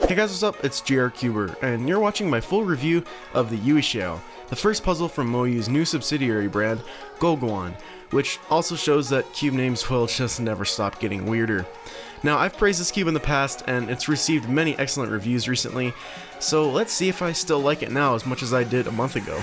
Hey guys, what's up? It's GRCuber, and you're watching my full review of the YueXiao, the first puzzle from Moyu's new subsidiary brand, GuoGuan, which also shows that cube names will just never stop getting weirder. Now, I've praised this cube in the past, and it's received many excellent reviews recently, so let's see if I still like it now as much as I did a month ago.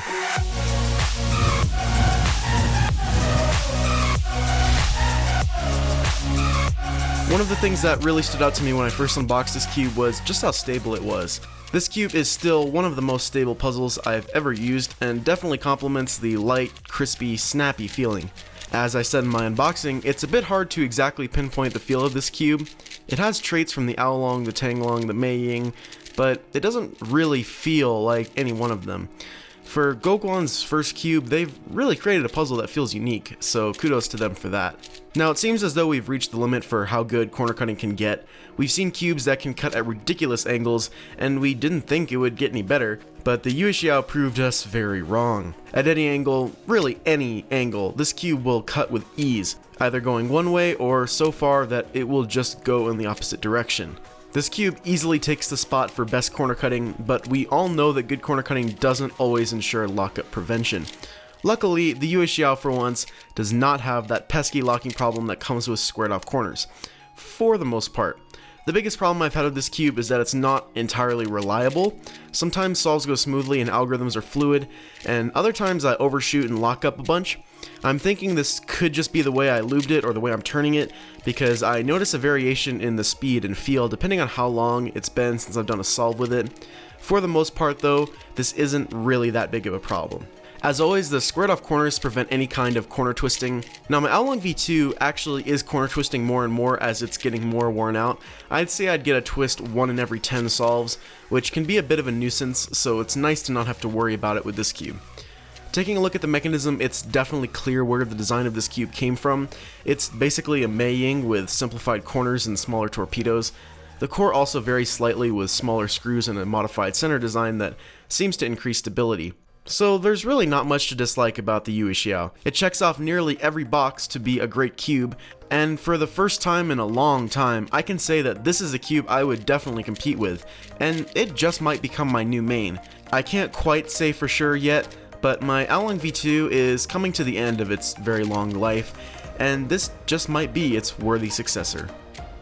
One of the things that really stood out to me when I first unboxed this cube was just how stable it was. This cube is still one of the most stable puzzles I've ever used and definitely complements the light, crispy, snappy feeling. As I said in my unboxing, it's a bit hard to exactly pinpoint the feel of this cube. It has traits from the Aolong, the Tanglong, the Meiying, but it doesn't really feel like any one of them. For GuoGuan's first cube, they've really created a puzzle that feels unique, so kudos to them for that. Now, it seems as though we've reached the limit for how good corner cutting can get. We've seen cubes that can cut at ridiculous angles, and we didn't think it would get any better, but the YueXiao proved us very wrong. At any angle, really any angle, this cube will cut with ease, either going one way or so far that it will just go in the opposite direction. This cube easily takes the spot for best corner cutting, but we all know that good corner cutting doesn't always ensure lockup prevention. Luckily, the YueXiao for once does not have that pesky locking problem that comes with squared off corners, for the most part. The biggest problem I've had with this cube is that it's not entirely reliable. Sometimes solves go smoothly and algorithms are fluid, and other times I overshoot and lock up a bunch. I'm thinking this could just be the way I lubed it or the way I'm turning it, because I notice a variation in the speed and feel depending on how long it's been since I've done a solve with it. For the most part though, this isn't really that big of a problem. As always, the squared off corners prevent any kind of corner twisting. Now, my Aolong V2 actually is corner twisting more and more as it's getting more worn out. I'd say I'd get a twist 1 in every 10 solves, which can be a bit of a nuisance, so it's nice to not have to worry about it with this cube. Taking a look at the mechanism, it's definitely clear where the design of this cube came from. It's basically a Meiying with simplified corners and smaller torpedoes. The core also varies slightly with smaller screws and a modified center design that seems to increase stability. So there's really not much to dislike about the YueXiao. It checks off nearly every box to be a great cube, and for the first time in a long time, I can say that this is a cube I would definitely compete with, and it just might become my new main. I can't quite say for sure yet, but my Aolong V2 is coming to the end of its very long life, and this just might be its worthy successor.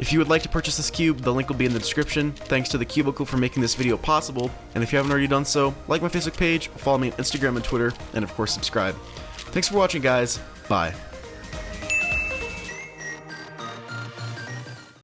If you would like to purchase this cube, the link will be in the description. Thanks to the Cubicle for making this video possible, and if you haven't already done so, like my Facebook page, follow me on Instagram and Twitter, and of course subscribe. Thanks for watching guys, bye.